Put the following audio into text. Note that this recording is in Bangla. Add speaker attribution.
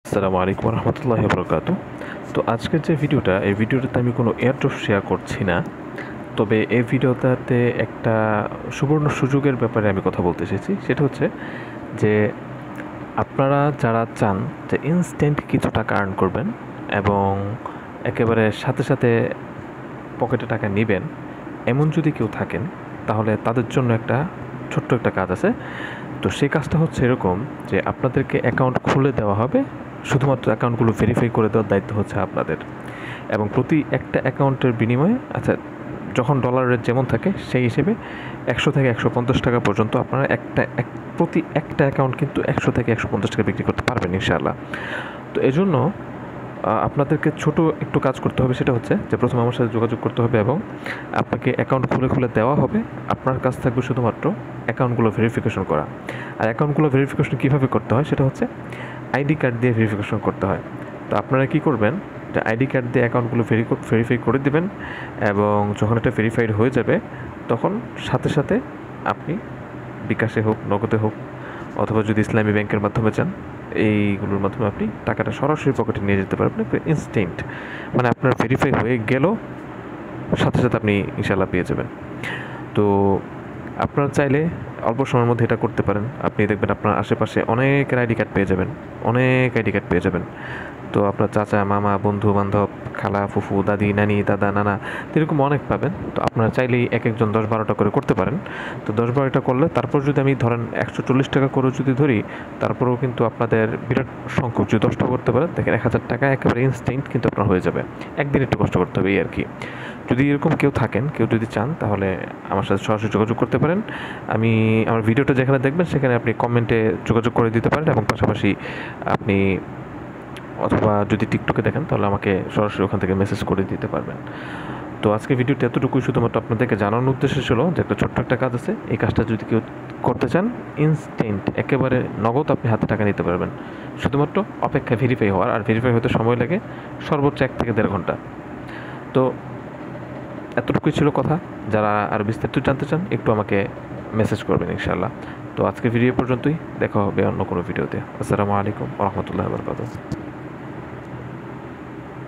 Speaker 1: আসসালামু আলাইকুম রহমতুল্লাহি বরকাতু। তো আজকের যে ভিডিওটা, এই ভিডিওটাতে আমি কোনো এয়ারড্রপ শেয়ার করছি না। তবে এই ভিডিওটাতে একটা সুবর্ণ সুযোগের ব্যাপারে আমি কথা বলতে এসেছি। সেটা হচ্ছে যে আপনারা যারা চান যে ইনস্ট্যান্ট কিছু টাকা আর্ন করবেন এবং একেবারে সাথে সাথে পকেটে টাকা নেবেন, এমন যদি কেউ থাকেন তাহলে তাদের জন্য একটা ছোট্ট একটা কাজ আছে। তো সেই কাজটা হচ্ছে এরকম যে আপনাদেরকে অ্যাকাউন্ট খুলে দেওয়া হবে, শুধুমাত্র অ্যাকাউন্টগুলো ভেরিফাই করে দেওয়ার দায়িত্ব হচ্ছে আপনাদের। এবং প্রতি একটা অ্যাকাউন্টের বিনিময়ে যখন ডলার রেট যেমন থাকে সেই হিসেবে 100 থেকে 150 টাকা পর্যন্ত আপনারা প্রতি একটা অ্যাকাউন্ট কিন্তু 100 থেকে 150 টাকা বিক্রি করতে পারবেন ইনশাআল্লাহ। তো এজন্য আপনাদেরকে ছোট একটু কাজ করতে হবে। সেটা হচ্ছে যে প্রথমে আমার সাথে যোগাযোগ করতে হবে এবং আপনাকে অ্যাকাউন্ট খুলে খুলে দেওয়া হবে। আপনার কাছ থাকবে শুধুমাত্র অ্যাকাউন্টগুলো ভেরিফিকেশন করা। আর অ্যাকাউন্টগুলো ভেরিফিকেশন কীভাবে করতে হয় সেটা হচ্ছে আইডি কার্ড দিয়ে ভেরিফিকেশন করতে হয়। তো আপনারা কী করবেন, যে আইডি কার্ড দিয়ে অ্যাকাউন্টগুলো ভেরিফাই করে দেবেন এবং যখন এটা ভেরিফাইড হয়ে যাবে তখন সাথে সাথে আপনি বিকাশে হোক, নগদে হোক, অথবা যদি ইসলামী ব্যাংকের মাধ্যমে চান, এইগুলোর মাধ্যমে আপনি টাকাটা সরাসরি পকেটে নিয়ে যেতে পারবেন ইনস্ট্যান্ট। মানে আপনার ভেরিফাই হয়ে গেল, সাথে সাথে আপনি ইনশাল্লাহ পেয়ে যাবেন। তো আপনারা চাইলে অল্প সময়ের মধ্যে এটা করতে পারেন। আপনি দেখবেন আপনার আশেপাশে অনেকের আইডি কার্ড পেয়ে যাবেন, অনেক আইডি কার্ড পেয়ে যাবেন। তো আপনার চাচা, মামা, বন্ধু বান্ধব, খালা, ফুফু, দাদি, নানি, দাদা, নানা, এরকম অনেক পাবেন। তো আপনারা চাইলেই এক একজন 10-12টা করে করতে পারেন। তো 10-12টা করলে তারপর যদি আমি ধরেন 140 টাকা করে যদি ধরি, তারপরেও কিন্তু আপনাদের বিরাট সংখ্যক যদি 10টা করতে পারেন, দেখেন 1000 টাকা একেবারে ইনস্ট্যান্ট কিন্তু আপনার হয়ে যাবে। একদিন একটু কষ্ট করতে হবে এই আর কি। যদি এরকম কেউ থাকেন, কেউ যদি চান, তাহলে আমার সাথে সরাসরি যোগাযোগ করতে পারেন। আমার ভিডিওটা যেখানে দেখবেন সেখানে আপনি কমেন্টে যোগাযোগ করে দিতে পারেন এবং পাশাপাশি আপনি, অথবা যদি টিকটকে দেখেন তাহলে আমাকে সরাসরি ওখান থেকে মেসেজ করে দিতে পারবেন। তো আজকে ভিডিওটা এতটুকুই, শুধুমাত্র আপনাদেরকে জানানোর উদ্দেশ্য ছিল যে একটা ছোট্ট একটা কাজ আছে। এই কাজটা যদি কেউ করতে চান, ইনস্ট্যান্ট একেবারে নগদ আপনি হাতে টাকা নিতে পারবেন, শুধুমাত্র অপেক্ষায় ভেরিফাই হওয়ার। আর ভেরিফাই হতে সময় লাগে সর্বোচ্চ 1 থেকে 1.5 ঘন্টা। তো এতটুকুই ছিল কথা। যারা আর বিস্তারিত জানতে চান একটু আমাকে মেসেজ করবেন ইনশাআল্লাহ। তো আজকের ভিডিও পর্যন্তই, দেখা হবে অন্য কোনো ভিডিওতে। আসসালামু আলাইকুম ওয়া রাহমাতুল্লাহি ওয়া বারাকাতুহু।